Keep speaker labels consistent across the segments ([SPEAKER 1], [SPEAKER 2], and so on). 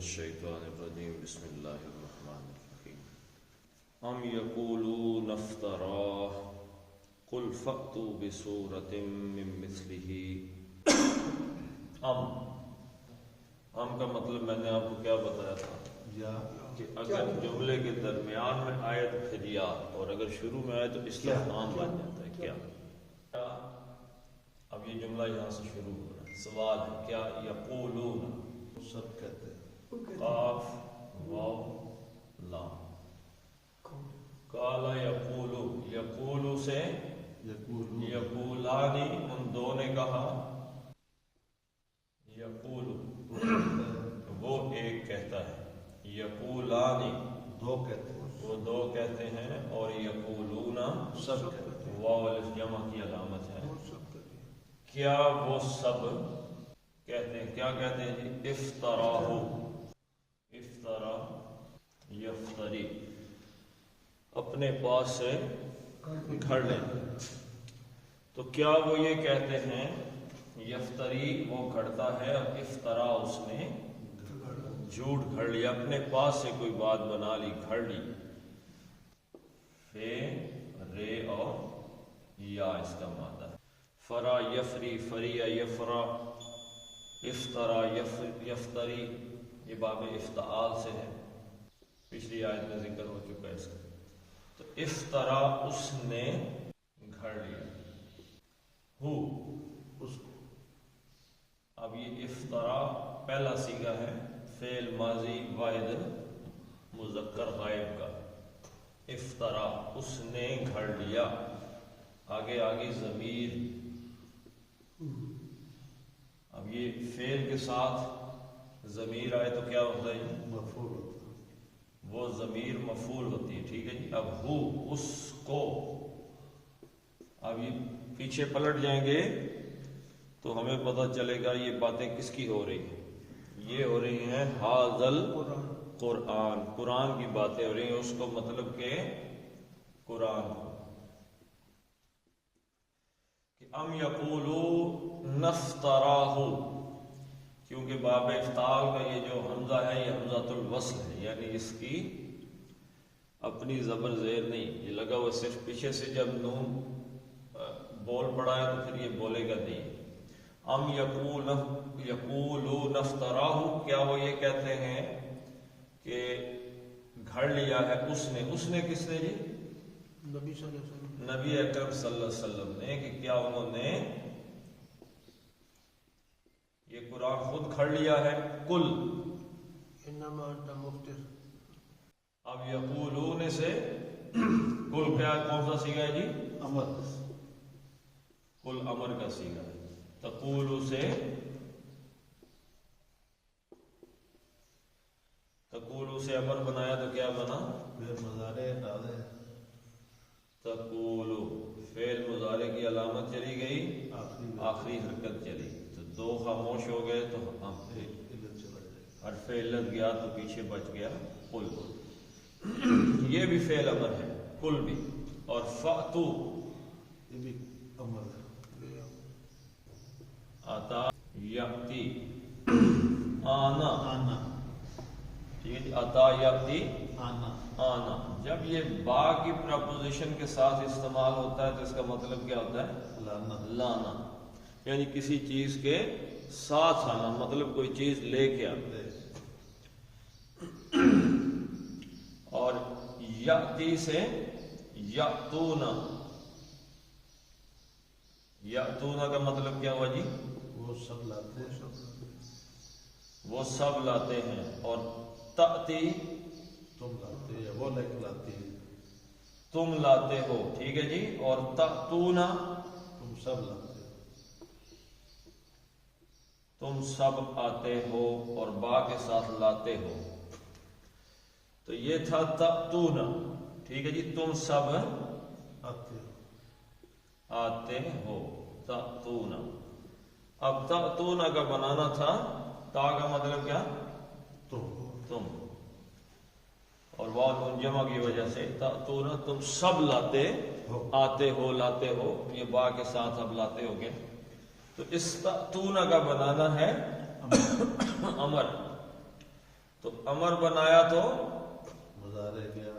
[SPEAKER 1] الشیطان الرجیم بسم اللہ الرحمن الرحیم ام یقولون افتراہ قل فأتوا بسورۃ من مثلہ۔ ام کا مطلب میں نے آپ کو کیا بتایا تھا کہ اگر جملے کے درمیان میں آئے تو پھر یا، اور اگر شروع میں آئے تو استفہام بن جاتا ہے کیا۔ اب یہ جملہ یہاں سے شروع ہو رہا ہے، سوال ہے کیا یقولون،
[SPEAKER 2] سب کہتے ہیں،
[SPEAKER 1] قاف واو لام، قال یقولو، یقولو سے یقولانی، ان دو نے کہا، یقولو وہ ایک کہتا ہے، یقولانی
[SPEAKER 2] دو کہتے ہیں،
[SPEAKER 1] وہ دو کہتے ہیں، اور یقولون
[SPEAKER 2] سب کہتے ہیں۔
[SPEAKER 1] واو الف جمع کی علامت ہے۔ کیا وہ سب کہتے ہیں، کیا کہتے ہیں جی؟ افتراہو، افترا یفتری، اپنے پاس سے گھڑ لیں۔ تو کیا وہ یہ کہتے ہیں یفتری وہ گھڑتا ہے، اور افطرا اس نے جھوٹ گھڑ لیا، اپنے پاس سے کوئی بات بنا لی، گھڑ لی۔ فے رے اور یا اس کا مادہ ہے۔ فرا یفری، فریا یفرا، افطرا یفتری، یہ باب افتعال سے ہے، پچھلی آیت میں ذکر ہو چکا ہے اس کا۔ تو افطرا اس نے گھڑ لیا، ہو اس کو۔ اب یہ افطرا پہلا صیغہ ہے فعل ماضی واحد مذکر غائب کا، افطرا اس نے گھڑ لیا، آگے ضمیر۔ اب یہ فعل کے ساتھ ضمیر آئے تو کیا ہوتا ہے؟
[SPEAKER 2] مفعول ہوتا ہے،
[SPEAKER 1] وہ ضمیر مفعول ہوتی ہے، ٹھیک ہے جی۔ اب ہو اس کو، اب یہ پیچھے پلٹ جائیں گے تو ہمیں پتہ چلے گا یہ باتیں کس کی ہو رہی ہیں۔ یہ ہو رہی ہیں حاضل قرآن، قرآن کی باتیں ہو رہی ہیں، اس کو مطلب کہ قرآن کو۔ کہ ام یقولون نفتراہ، کیونکہ باب افتعال کا یہ جو حمزہ ہے یہ حمزۃ الوصل ہے، یعنی اس کی اپنی زبر زیر نہیں، یہ لگا ہوا صرف پیچھے سے جب نون بول پڑا ہے تو پھر یہ بولے گا نہیں۔ ام یقولون افتراہ، کیا وہ یہ کہتے ہیں کہ گھڑ لیا ہے اس نے کس نے جی؟
[SPEAKER 3] نبی صلی اللہ علیہ وسلم،
[SPEAKER 1] نبی اکرم صلی اللہ علیہ وسلم نے، کہ کیا انہوں نے یہ قرآن خود گھڑ لیا ہے؟ قل
[SPEAKER 3] انما انت مفتر۔
[SPEAKER 1] اب یقولون سے قل کیا کون سا صیغہ ہے جی؟
[SPEAKER 2] امر،
[SPEAKER 1] قل امر کا صیغہ ہے۔ تقولو سے امر بنایا تو کیا بنا؟
[SPEAKER 2] پھر مضارع ڈالے،
[SPEAKER 1] تقولو فعل مضارع کی علامت چلی گئی، آخری حرکت چلی، تو دو خاموش ہو گئے تو ہم حرف علت گیا تو پیچھے بچ گیا قل۔ یہ بھی فعل امر ہے، قل بھی، اور فأتو
[SPEAKER 2] یہ بھی امر ہے،
[SPEAKER 1] آتا یأتی آنا،
[SPEAKER 2] آنا،
[SPEAKER 1] ٹھیک ہے جی، آتا یأتی
[SPEAKER 2] آنا،
[SPEAKER 1] آنا۔ جب یہ با کی پرپوزیشن کے ساتھ استعمال ہوتا ہے تو اس کا مطلب کیا ہوتا ہے؟
[SPEAKER 2] لانا،
[SPEAKER 1] لانا، یعنی کسی چیز کے ساتھ آنا، مطلب کوئی چیز لے کے آنا۔ اور یأتی سے یأتونا، یأتونا کا مطلب کیا ہوا جی؟
[SPEAKER 2] وہ سب لاتے ہیں،
[SPEAKER 1] وہ سب لاتے ہیں۔ اور تأتی
[SPEAKER 2] تم لاتے ہیں، وہ لے کے لاتی ہے،
[SPEAKER 1] تم لاتے ہو، ٹھیک ہے جی۔ اور تأتونا
[SPEAKER 2] تم سب لاتے ہو،
[SPEAKER 1] تم سب آتے ہو، اور با کے ساتھ لاتے ہو۔ تو یہ تھا تأتونا، ٹھیک ہے جی، تم سب
[SPEAKER 2] آتے ہو،
[SPEAKER 1] آتے ہو، تأتونا۔ اب تأتونا کا بنانا تھا، تا کا مطلب کیا؟ تم، اور واو نون جمع کی وجہ سے تأتونا، تم سب لاتے آتے ہو، لاتے ہو، یہ با کے ساتھ اب لاتے ہو گے۔ تو اس تأتونا کا بنانا ہے امر، تو امر بنایا تو
[SPEAKER 2] مضارع گیا،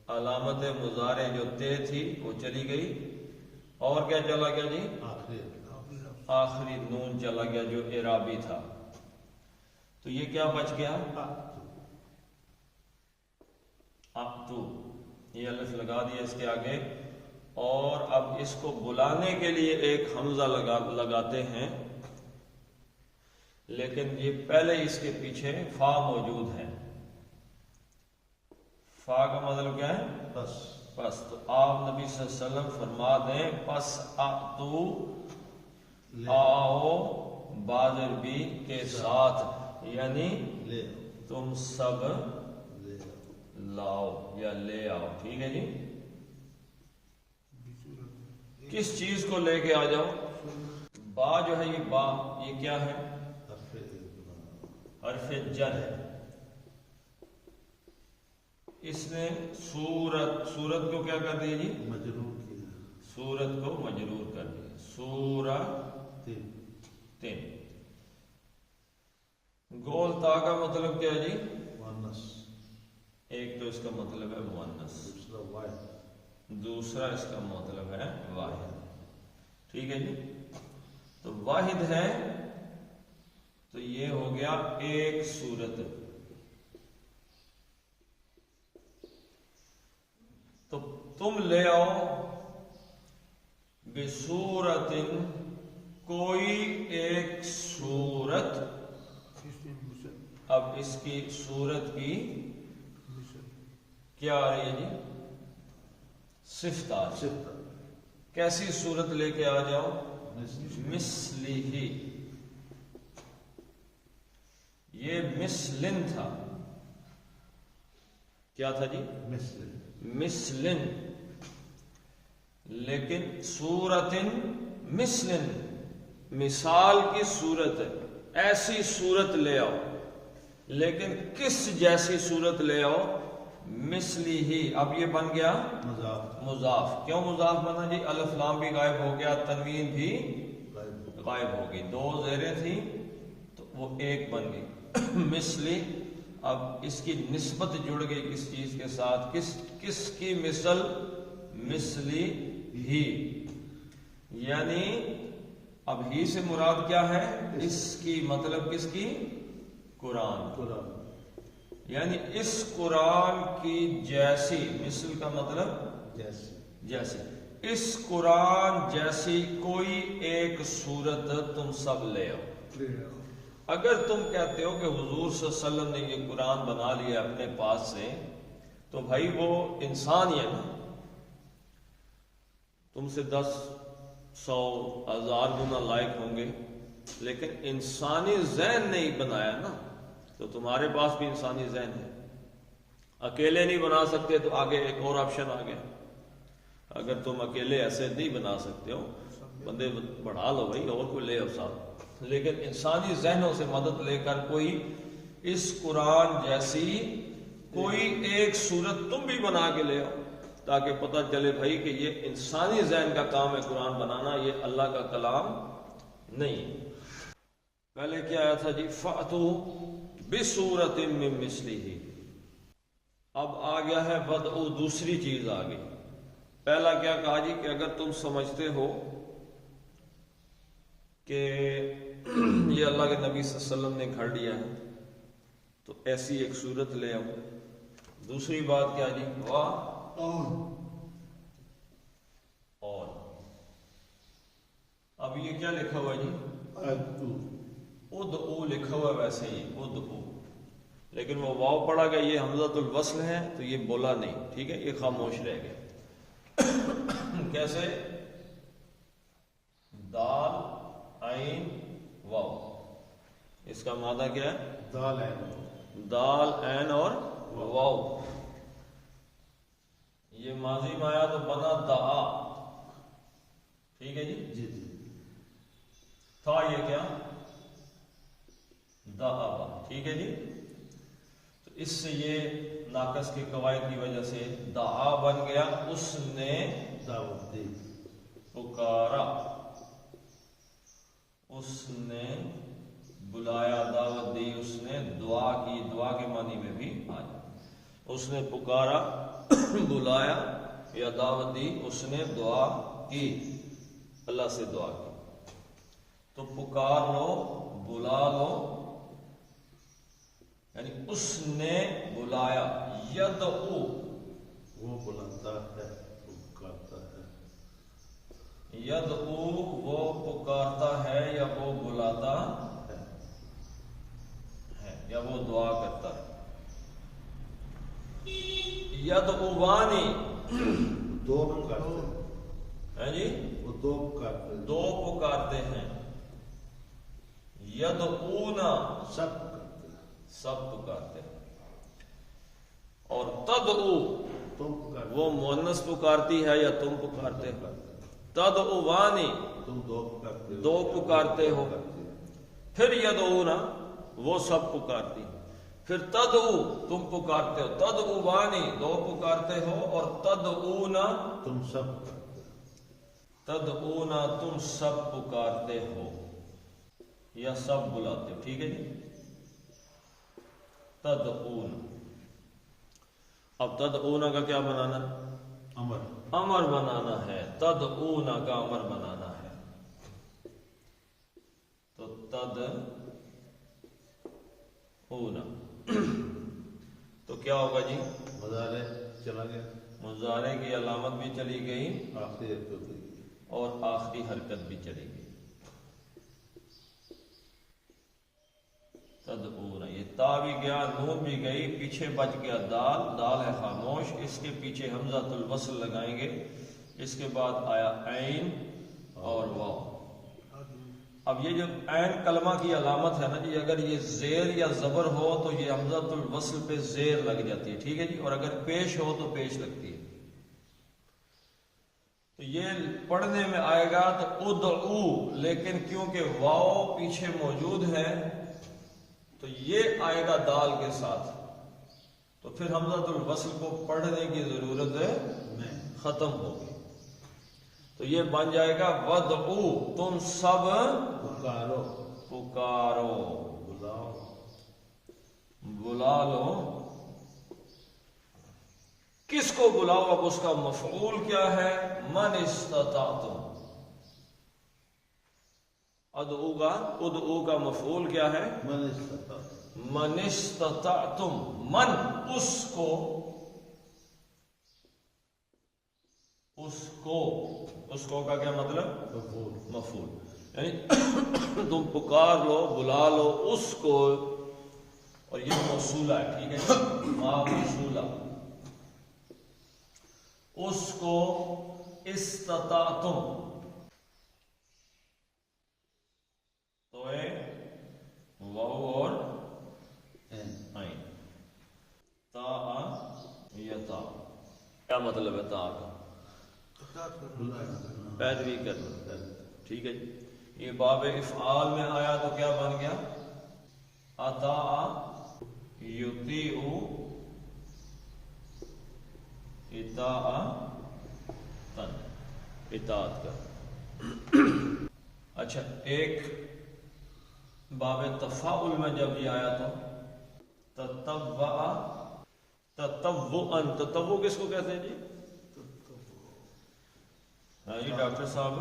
[SPEAKER 1] علامت مضارع جو تے تھی وہ چلی گئی، اور کیا چلا گیا جی؟
[SPEAKER 2] آخری
[SPEAKER 1] آخری نون چلا گیا جو اعرابی تھا. تو یہ کیا بچ گیا؟ اقتو. یہ الف لگا دیا اس کے آگے، اور اب اس کو بلانے کے لیے ایک حمزہ لگاتے ہیں، لیکن یہ پہلے اس کے پیچھے فا موجود ہے. فا کا مطلب کیا ہے؟ پس. تو آپ نبی صلی اللہ علیہ وسلم فرما دیں پس اقتو، آؤ بادر بھی کے ساتھ، یعنی
[SPEAKER 2] لے
[SPEAKER 1] تم سب
[SPEAKER 2] لے
[SPEAKER 1] لاؤ یا لے آؤ. ٹھیک ہے جی. کس چیز کو لے کے آ جاؤ؟ با جو ہے یہ با، یہ کیا ہے؟ حرف جر ہے. اس نے سورت کو کیا کر دیا جی؟
[SPEAKER 2] مجرور کیا.
[SPEAKER 1] سورت کو مجرور کر دیا. تین. گول تا کا مطلب کیا ہے جی؟
[SPEAKER 2] مؤنث.
[SPEAKER 1] ایک تو اس کا مطلب ہے مؤنث،
[SPEAKER 2] دوسرا واحد.
[SPEAKER 1] دوسرا اس کا مطلب ہے واحد. ٹھیک ہے جی. تو واحد ہے تو یہ ہو گیا ایک صورت. تو تم لے آؤ بصورت، کوئی ایک صورت. اب اس کی صورت کی کیا آ رہی ہے جی؟ صفت آ رہی ہے. کیسی صورت لے کے آ جاؤ؟ مثلی. یہ مثلن تھا. کیا تھا جی؟ مثلن. لیکن صورتن مثلن، مثال کی صورت ہے، ایسی صورت لے آؤ. لیکن کس جیسی صورت لے آؤ؟ مثلی ہی. اب یہ بن گیا مضاف. کیوں مضاف بنا جی؟ الف لام بھی غائب ہو گیا، تنوین بھی غائب ہو گئی، دو زیریں تھیں تو وہ ایک بن گئی. مثلی. اب اس کی نسبت جڑ گئی کس چیز کے ساتھ؟ کس کی مثل؟ مثلی ہی. یعنی اب ہی سے مراد کیا ہے؟ اس کی مطلب کس کی؟ قرآن. یعنی اس قرآن کی جیسی. مثل کا مطلب جیسی. اس قرآن جیسی کوئی ایک صورت تم سب لے آؤ. اگر تم کہتے ہو کہ حضور صلی اللہ علیہ وسلم نے یہ قرآن بنا لیا اپنے پاس سے، تو بھائی وہ انسان ہی ہے نا. تم سے 10 100 1000 گنا لائق ہوں گے، لیکن انسانی ذہن نہیں بنایا نا. تو تمہارے پاس بھی انسانی ذہن ہے. اکیلے نہیں بنا سکتے تو آگے ایک اور آپشن آ گیا. اگر تم اکیلے ایسے نہیں بنا سکتے ہو، بندے بڑھا لو بھائی، اور کوئی لے آؤ ساتھ. لیکن انسانی ذہنوں سے مدد لے کر کوئی اس قرآن جیسی کوئی ایک صورت تم بھی بنا کے لے آؤ، تاکہ پتہ چلے بھائی کہ یہ انسانی ذہن کا کام ہے قرآن بنانا، یہ اللہ کا کلام نہیں. پہلے کیا آیا تھا جی؟ فَأْتُوا بِصُورَةٍ مِّن مِّثْلِهِ. اب آ گیا ہے وَدْعُوا. دوسری چیز آ گئی. پہلا کیا کہا جی؟ کہ اگر تم سمجھتے ہو کہ یہ اللہ کے نبی صلی اللہ علیہ وسلم نے گھڑ لیا ہے تو ایسی ایک صورت لے آؤ. دوسری بات کیا جی؟ اور اب یہ کیا لکھا ہوا جی؟ ادعو لکھا ہوا ویسے ہی ادعو، لیکن وہ واو پڑا گیا، یہ حمزۃ الوصل ہے تو یہ بولا نہیں. ٹھیک ہے، یہ خاموش رہ گیا. کیسے؟ دال عین واو. اس کا معنی کیا ہے؟ دال عین اور واو. یہ ماضی میں آیا تو بنا دعا. ٹھیک ہے جی. تھا یہ کیا؟ دعا. ٹھیک ہے جی. تو اس سے یہ ناقص کے قواعد کی وجہ سے دعا بن گیا. اس نے
[SPEAKER 2] دعوت دی،
[SPEAKER 1] پکارا. اس نے بلایا دعوت دی اس نے، دعا کی، دعا کے معنی میں بھی آ جائے، اس نے پکارا بلایا یا دعوت دی، اس نے دعا کی، اللہ سے دعا کی۔ تو پکار لو، بلا لو، یعنی اس نے بلایا، یدعو
[SPEAKER 2] وہ بلاتا ہے، وہ پکارتا ہے،
[SPEAKER 1] یدعو وہ پکارتا ہے یا وہ بلاتا ہے یا وہ دعا کرتا ہے۔ یدعوانی
[SPEAKER 2] دو پکارتے ہیں،
[SPEAKER 1] ہے جی،
[SPEAKER 2] وہ دو پکارتے ہیں،
[SPEAKER 1] دو پکارتے ہیں۔ یدعونا
[SPEAKER 2] سب پکارتے ہیں،
[SPEAKER 1] سب پکارتے ہیں۔ اور تدعو
[SPEAKER 2] تم پکارتے
[SPEAKER 1] وہ مؤنث پکارتی ہے یا تم پکارتے ہو؟ تدعوانی
[SPEAKER 2] تم دو پکارتے ہو،
[SPEAKER 1] دو پکارتے ہو۔
[SPEAKER 2] پکارتے ہیں۔
[SPEAKER 1] پھر یدعونا وہ سب پکارتی، پھر تدعو تم پکارتے ہو، تدعوانی دو پکارتے ہو، اور تدعونا
[SPEAKER 2] تم سب پکارتے ہو،
[SPEAKER 1] تدعونا تم سب پکارتے ہو یا سب بلاتے ہو، ٹھیک ہے جی۔ تدعون، اب تدعونا کا کیا بنانا ہے؟
[SPEAKER 2] امر،
[SPEAKER 1] امر بنانا ہے، تدعونا کا امر بنانا ہے۔ تو تدعونا تو کیا ہوگا جی؟
[SPEAKER 2] مضارع چلا گیا،
[SPEAKER 1] مضارع کی علامت بھی چلی گئی
[SPEAKER 2] آخری حرکت ہوئی،
[SPEAKER 1] اور آخری حرکت بھی چلی گئی۔ تدعونا، یہ تا بھی گیا، نون بھی گئی، پیچھے بچ گیا دال، دال ہے خاموش، اس کے پیچھے حمزۃ الوصل لگائیں گے، اس کے بعد آیا عین اور واو۔ اب یہ جو عین کلمہ کی علامت ہے نا جی، اگر یہ زیر یا زبر ہو تو یہ حمزۃ الوصل پہ زیر لگ جاتی ہے، ٹھیک ہے جی، اور اگر پیش ہو تو پیش لگتی ہے۔ تو یہ پڑھنے میں آئے گا تو ادعو، لیکن کیونکہ واو پیچھے موجود ہے تو یہ آئے گا دال کے ساتھ، تو پھر حمزۃ الوصل کو پڑھنے کی ضرورت ختم ہوگی، تو یہ بن جائے گا ودعو، تم سب
[SPEAKER 2] پکارو،
[SPEAKER 1] پکارو،
[SPEAKER 2] بلاؤ،
[SPEAKER 1] بلا لو۔ کس کو بلاؤ؟ اب اس کا مفعول کیا ہے؟ من استطعتم۔ ادعو کا مفعول کیا ہے؟
[SPEAKER 2] من استطاع،
[SPEAKER 1] من استطعتم، من اس کو، اس کو کا کیا مطلب؟
[SPEAKER 2] مفعول،
[SPEAKER 1] مفعول، یعنی تم پکار لو، بلا لو اس کو، اور یہ موصولہ ہے، ٹھیک ہے، ما موصولہ، اس کو استطعتم، تو واو اور عین، تا یا تا، کیا مطلب ہے تا کا؟ پیروی کرنا، ٹھیک ہے جی۔ یہ باب افعال میں آیا تو کیا بن گیا؟ اطاع یطیع اطاعتن، اطاعت کا۔ اچھا، ایک باب تفاعل میں جب یہ آیا تو تطوع، تطوعن، تطوع کس کو کہتے ہیں جی؟ ہاں جی ڈاکٹر صاحب،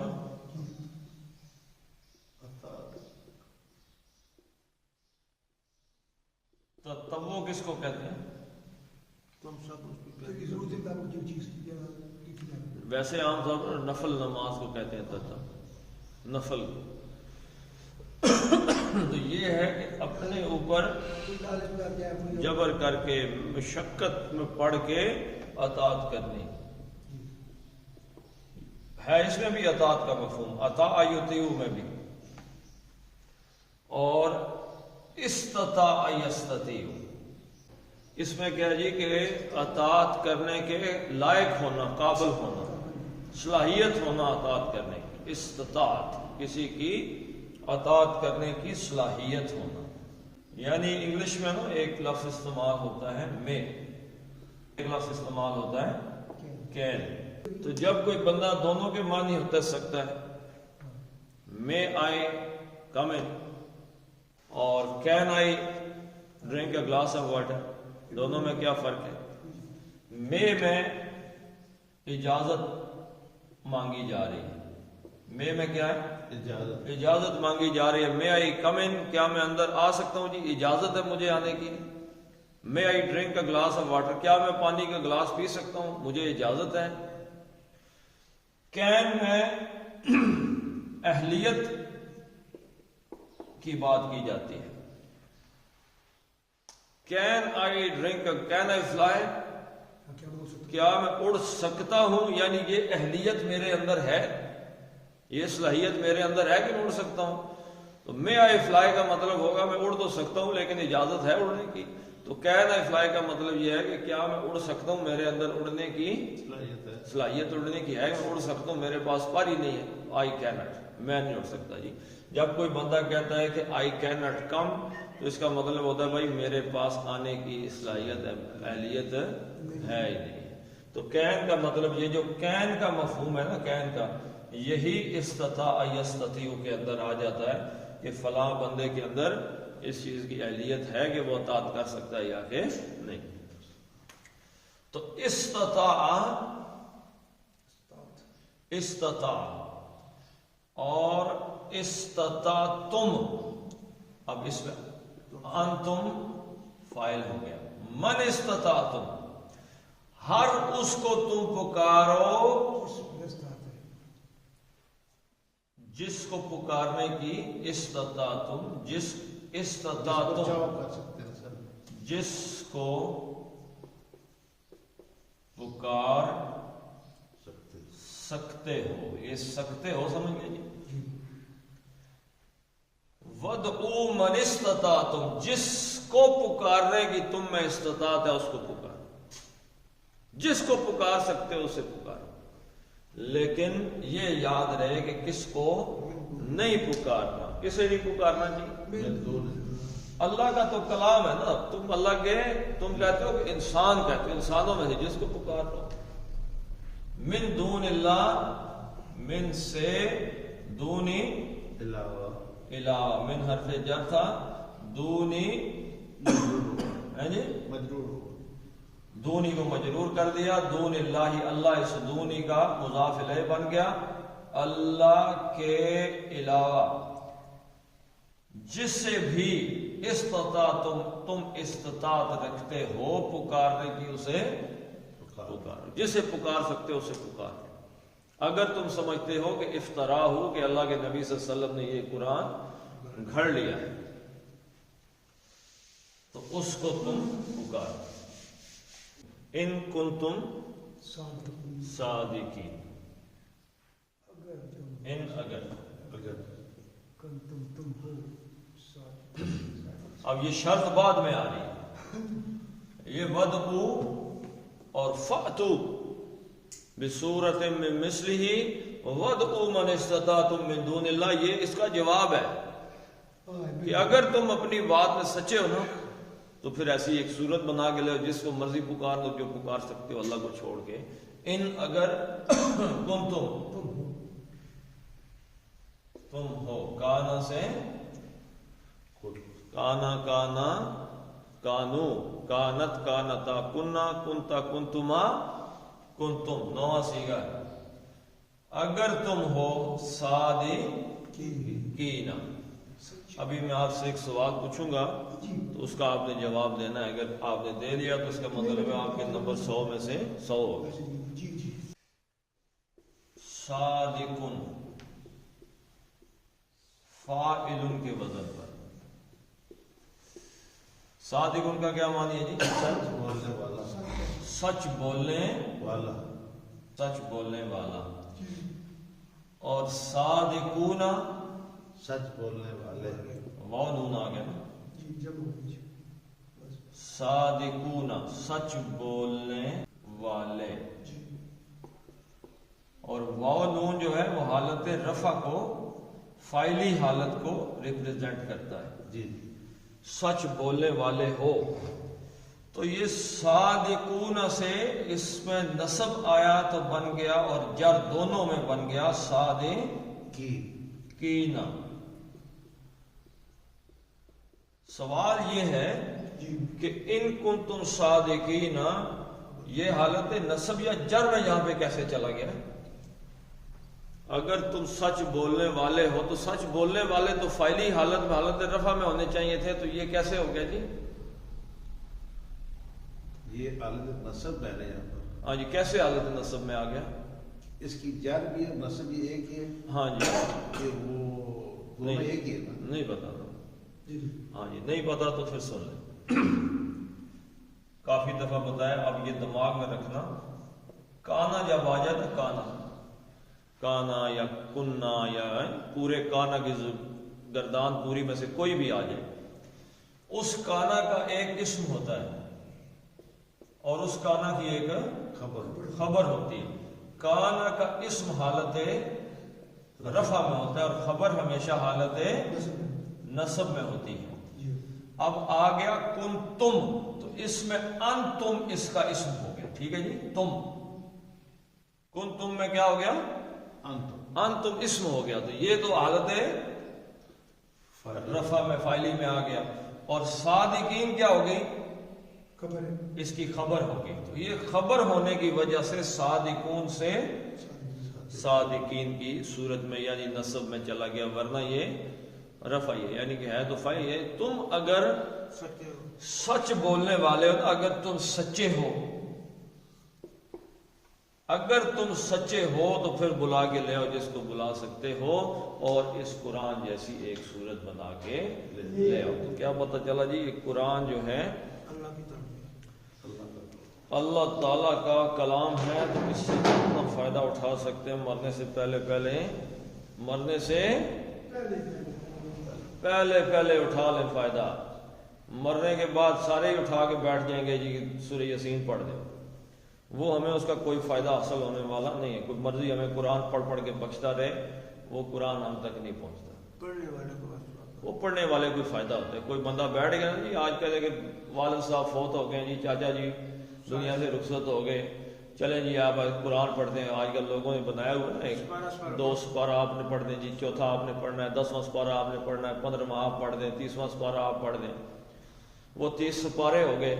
[SPEAKER 1] تطوع کس کو کہتے ہیں؟
[SPEAKER 3] تم سب اس پہ
[SPEAKER 1] ویسے عام طور پر نفل نماز کو کہتے ہیں تطوع، نفل۔ تو یہ ہے کہ اپنے اوپر جبر کر کے، مشقت میں پڑھ کے اطاعت کرنی ہے، اس میں بھی اطاعت کا مفہوم، اطاع یطیع میں بھی، اور استطاع یستطیع، اس میں کیا جی کہ اطاعت کرنے کے لائق ہونا، قابل ہونا، صلاحیت ہونا اطاعت کرنے کی، استطاعت، کسی کی اطاعت کرنے کی صلاحیت ہونا۔ یعنی انگلش میں نا ایک لفظ استعمال ہوتا ہے میں، ایک لفظ استعمال ہوتا ہے کین، تو جب کوئی بندہ دونوں کے معنی ہوتا سکتا ہے، میں آئی کم ان، اور can I drink a glass of water, دونوں میں کیا فرق ہے؟ میں اجازت مانگی جا رہی ہے، میں کیا ہے؟ اجازت مانگی جا رہی ہے. میں آئی کم ان، کیا میں اندر آ سکتا ہوں؟ جی اجازت ہے مجھے آنے کی. میں I drink a glass of water, کیا میں پانی کا گلاس پی سکتا ہوں؟ مجھے اجازت ہے. کین میں اہلیت کی بات کی جاتی ہے. Can I drink, can I fly, کیا میں اڑ سکتا ہوں؟ یعنی یہ اہلیت میرے اندر ہے، یہ صلاحیت میرے اندر ہے کہ میں اڑ سکتا ہوں. تو میں آئی فلائی کا مطلب ہوگا میں اڑ تو سکتا ہوں لیکن اجازت ہے اڑنے کی. تو کین آئی فلائی کا مطلب یہ ہے کہ کیا میں اڑ سکتا ہوں، میرے اندر اڑنے کی صلاحیت اڑنے کی ہے، میں اڑ سکتا ہوں، میرے پاس پر ہی نہیں ہے. آئی کین ناٹ، میں نہیں اڑ سکتا. جی جب کوئی بندہ کہتا ہے کہ آئی کین ناٹ کم، تو اس کا مطلب ہوتا ہے بھائی میرے پاس آنے کی صلاحیت اہلیت ہے ہی نہیں. تو کین کا مطلب، یہ جو کین کا مفہوم ہے نا، کین کا، یہی استطاع یستطیع کے اندر آ جاتا ہے کہ فلاں بندے کے اندر اس چیز کی اہلیت ہے کہ وہ اطاعت کر سکتا ہے یا کہ نہیں. تو استطاع اور استطاعتم، اب اس میں انتم فاعل ہو گیا. من استطاعتم، ہر اس کو تم پکارو جس کو پکارنے کی استطاعتم، جس جس کو پکار سکتے ہو. یہ سکتے ہو سمجھ گئے جی. وَدْعُوا مَنِ اسْتَطَعْتُمْ، جس کو پکارنے کی تم میں استطاعت ہے اس کو پکار، جس کو پکار سکتے ہو اسے پکار. لیکن یہ یاد رہے کہ کس کو نہیں پکارنا. کسے نہیں پکارنا جی؟ اللہ کا تو کلام ہے نا. تم اللہ کے، تم کہتے ہو کہ انسان کہتے ہو، انسانوں میں سے جس کو پکار لو. من دون اللہ، من سے دونی علاوہ، من حرف جر تھا، دونی ہے جی دونی کو مجرور کر دیا. دون اللہ، اللہ اس دونی کا مضاف الیہ بن گیا. اللہ کے علاوہ جس سے بھی استطاعتم، تم استطاعت رکھتے ہو پکارنے کی، اسے پکار. جسے پکار سکتے ہو اسے پکار. اگر تم سمجھتے ہو کہ افطرا ہو کہ اللہ کے نبی صلی اللہ علیہ وسلم نے یہ قرآن گھڑ لیا ہے، تو اس کو تم پکار. ان کنتم صادقین، ان اگر. اب یہ شرط بعد میں آ رہی ہے. یہ وَدْعُوا اور فَأْتُوا بِصُورَةٍ مِّن مِثْلِهِ وَدْعُوا مَنِ اسْتَطَعْتُم مِّن دُونِ اللَّهِ. یہ اس کا جواب ہے کہ اگر تم اپنی بات میں سچے ہو نا، تو پھر ایسی ایک صورت بنا کے لو جس کو مرضی پکار دو، جو پکار سکتے ہو اللہ کو چھوڑ کے. ان اگر تم ہو، کانا سے کانا، کانو، کانت، کانتا، کننا، کنتا، کنتما، کنتم. نواں صیغہ ہے. اگر تم ہو صادقین. ابھی میں آپ سے ایک سوال پوچھوں گا تو اس کا آپ نے جواب دینا ہے. اگر آپ نے دے دیا تو اس کا مطلب ہے آپ کے نمبر 100 میں سے 100 ہو گئے. صادقن فاعل کے وزن پر. صادقن کا کیا معنی ہے جی؟
[SPEAKER 2] سچ بولنے والا.
[SPEAKER 1] سچ بولنے
[SPEAKER 2] والا،
[SPEAKER 1] سچ بولنے والا. اور صادقون،
[SPEAKER 2] سچ بولنے والے.
[SPEAKER 1] واو نون آ گیا نا. صادقون سچ بولنے والے. اور واو نون جو ہے وہ حالت رفع کو، فاعلی حالت کو ریپریزنٹ کرتا ہے.
[SPEAKER 2] جی
[SPEAKER 1] سچ بولنے والے ہو. تو یہ صادقون سے اس میں نصب آیا تو بن گیا اور جر دونوں میں بن گیا صادقین. سوال یہ ہے کہ ان کنتم صادقین، یہ حالت نصب یا جر میں یہاں پہ کیسے چلا گیا؟ اگر تم سچ بولنے والے ہو تو سچ بولنے والے تو فعلی حالت میں، حالت رفع میں ہونے چاہیے تھے، تو یہ کیسے ہو گیا جی؟
[SPEAKER 2] یہ حالت نصب ہے نا یہاں پر.
[SPEAKER 1] ہاں جی، کیسے حالت نصب میں آ گیا؟
[SPEAKER 2] اس کی جر بھی ہے، نصب بھی ایک ہی ہے.
[SPEAKER 1] ہاں جی،
[SPEAKER 2] کہ وہ دونوں ایک ہی ہے نا.
[SPEAKER 1] نہیں پتا. ہاں جی، نہیں پتا تو پھر سن لیں. کافی دفعہ بتایا، اب یہ دماغ میں رکھنا. کانا جب آ جائے تو کانا یا کننا یا پورے کانا کی گردان پوری میں سے کوئی بھی آ جائے، اس کانا کا ایک اسم ہوتا ہے اور اس کانا کی ایک خبر ہوتی ہے. کانا کا اسم حالت رفع میں ہوتا ہے اور خبر ہمیشہ حالت نصب میں ہوتی ہے. اب آ گیا کن تم، تو اس میں ان تم اس کا اسم ہو گیا. ٹھیک ہے جی، تم کن تم میں کیا ہو گیا؟ ان تم اسم ہو گیا. تو یہ تو حالت رفع میں فاعلی میں آ گیا. اور صادقین کیا ہو گئی؟
[SPEAKER 3] خبر ہے،
[SPEAKER 1] اس کی خبر ہوگی. تو یہ خبر ہونے کی وجہ سے صادقون سے صادقین کی صورت میں یعنی نصب میں چلا گیا، ورنہ یہ رفع ہے، یعنی کہ ہے تو فاعل ہے. تم اگر سچ بولنے والے ہو، اگر تم سچے ہو، اگر تم سچے ہو تو پھر بلا کے لے آؤ جس کو بلا سکتے ہو، اور اس قرآن جیسی ایک صورت بنا کے لے آؤ. تو کیا پتہ چلا جی، یہ قرآن جو ہے
[SPEAKER 3] اللہ کی طرف
[SPEAKER 1] اللہ تعالیٰ کا کلام ہے، تو اس سے کتنا فائدہ اٹھا سکتے ہیں. مرنے سے پہلے اٹھا لیں فائدہ. مرنے کے بعد سارے ہی اٹھا کے بیٹھ جائیں گے جی سورہ یاسین پڑھ دیں، وہ ہمیں اس کا کوئی فائدہ حاصل ہونے والا نہیں ہے. کوئی مرضی ہمیں قرآن پڑھ کے بخشتا رہے، وہ قرآن ہم تک نہیں پہنچتا.
[SPEAKER 3] پڑھنے والے کو
[SPEAKER 1] وہ پڑھنے والے کوئی فائدہ ہوتا ہے. کوئی بندہ بیٹھ گیا نا جی، آج کہتے کہ والد صاحب فوت ہو گئے جی، چاچا جی دنیا سے رخصت ہو گئے، چلیں جی آپ قرآن پڑھتے ہیں. آج کل لوگوں نے بنایا ہوا نا، ایک 2 سپارہ آپ نے پڑھ دیں جی، چوتھا آپ نے پڑھنا ہے، 10واں سپارہ آپ نے پڑھنا ہے، 15واں آپ پڑھ دیں، 30واں سپارہ آپ پڑھ دیں. وہ 30 سپارے ہو گئے.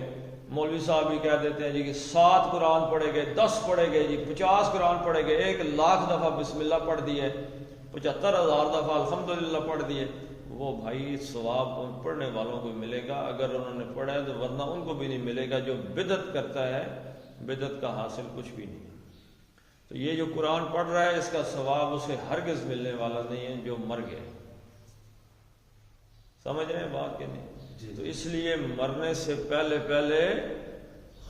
[SPEAKER 1] مولوی صاحب بھی کہہ دیتے ہیں جی کہ 7 قرآن پڑھے گئے، 10 پڑھے گئے جی، 50 قرآن پڑھے گئے، 1,00,000 دفعہ بسم اللہ پڑھ دیے، 75,000 دفعہ الحمدللہ پڑھ دیے. وہ بھائی ثواب ان پڑھنے والوں کو ملے گا اگر انہوں نے پڑھا ہے، تو ورنہ ان کو بھی نہیں ملے گا. جو بدعت کرتا ہے، بدعت کا حاصل کچھ بھی نہیں. تو یہ جو قرآن پڑھ رہا ہے، اس کا ثواب اسے ہرگز ملنے والا نہیں ہے جو مر گئے. سمجھ رہے ہیں بات کہ نہیں؟ تو اس لیے مرنے سے پہلے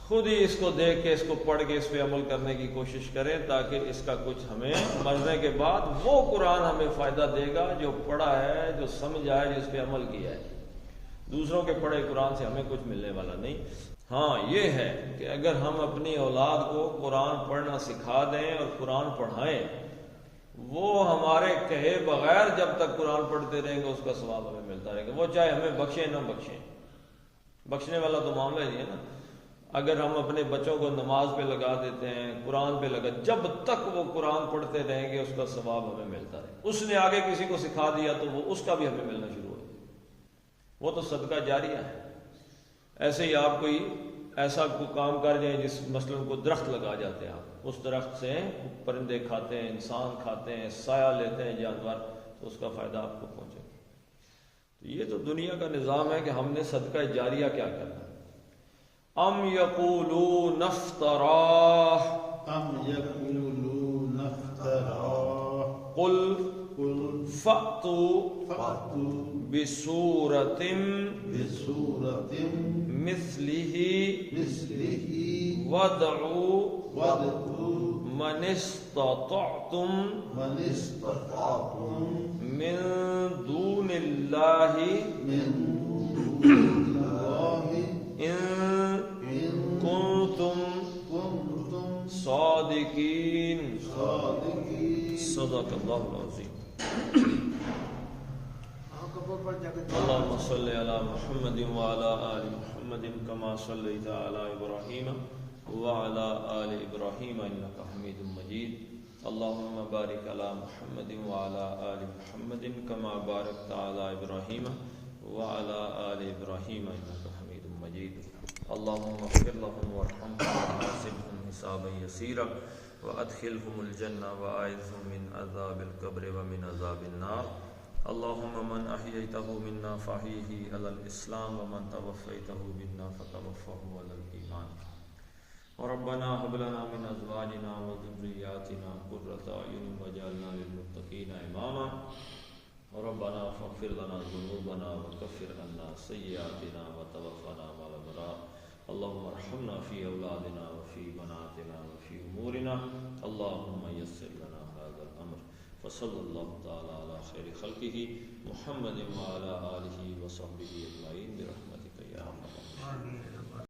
[SPEAKER 1] خود ہی اس کو دیکھ کے، اس کو پڑھ کے، اس پہ عمل کرنے کی کوشش کریں، تاکہ اس کا کچھ ہمیں مرنے کے بعد وہ قرآن ہمیں فائدہ دے گا جو پڑھا ہے، جو سمجھا ہے، جس پہ عمل کیا ہے. دوسروں کے پڑھے قرآن سے ہمیں کچھ ملنے والا نہیں. ہاں یہ ہے کہ اگر ہم اپنی اولاد کو قرآن پڑھنا سکھا دیں اور قرآن پڑھائیں، وہ ہمارے کہے بغیر جب تک قرآن پڑھتے رہیں گے، اس کا ثواب ہمیں ملتا رہے گا. وہ چاہے ہمیں بخشیں نہ بخشیں، بخشنے والا تو معاملہ ہی ہے نا. اگر ہم اپنے بچوں کو نماز پہ لگا دیتے ہیں، قرآن پہ لگا، جب تک وہ قرآن پڑھتے رہیں گے، اس کا ثواب ہمیں ملتا رہے. اس نے آگے کسی کو سکھا دیا تو وہ اس کا بھی ہمیں ملنا شروع ہو جائے. وہ تو صدقہ جاریہ ہے. ایسے ہی آپ کوئی ایسا کوئی کام کر جائیں، جس مثلاً کو درخت لگا جاتے ہیں، آپ اس درخت سے پرندے کھاتے ہیں، انسان کھاتے ہیں، سایہ لیتے ہیں جانور، تو اس کا فائدہ آپ کو پہنچے. تو یہ تو دنیا کا نظام ہے کہ ہم نے صدقہ جاریہ کیا کرنا. ام یقولون افتراہ قل فأتوا بسورة مثلہ وادعوا من استطعتم من دون اللہ ان کنتم صادقین. صدق اللہ العظیم. اللهم صل على محمد وعلى آل محمد كما صليت على إبراهيم وعلى آل إبراهيم إنك حميد مجيد. اللهم بارك على محمد وعلى آل محمد كما باركت على إبراهيم وعلى آل إبراهيم إنك حميد مجيد اللهم اغفر لهم وارحمهم وحاسبهم حسابا يسيرا وأدخلهم الجنة وأعذهم من عذاب القبر ومن عذاب النار اللهم من أحييته منا فأحيه على الإسلام ومن توفيته منا فتوفه على الإيمان ربنا هب لنا من أزواجنا وذرياتنا قرة أعين واجعلنا للمتقين إماما ربنا فاغفر لنا ذنوبنا وكفر عنا سيئاتنا وتوفنا مع الأبرار اللهم ارحمنا في أولادنا وفي بناتنا وفي أمورنا اللهم يسر لنا هذا الأمر وصلى الله تعالى على خير خلقه محمد وعلى آله وصحبه أجمعين برحمتك يا أرحم الراحمين.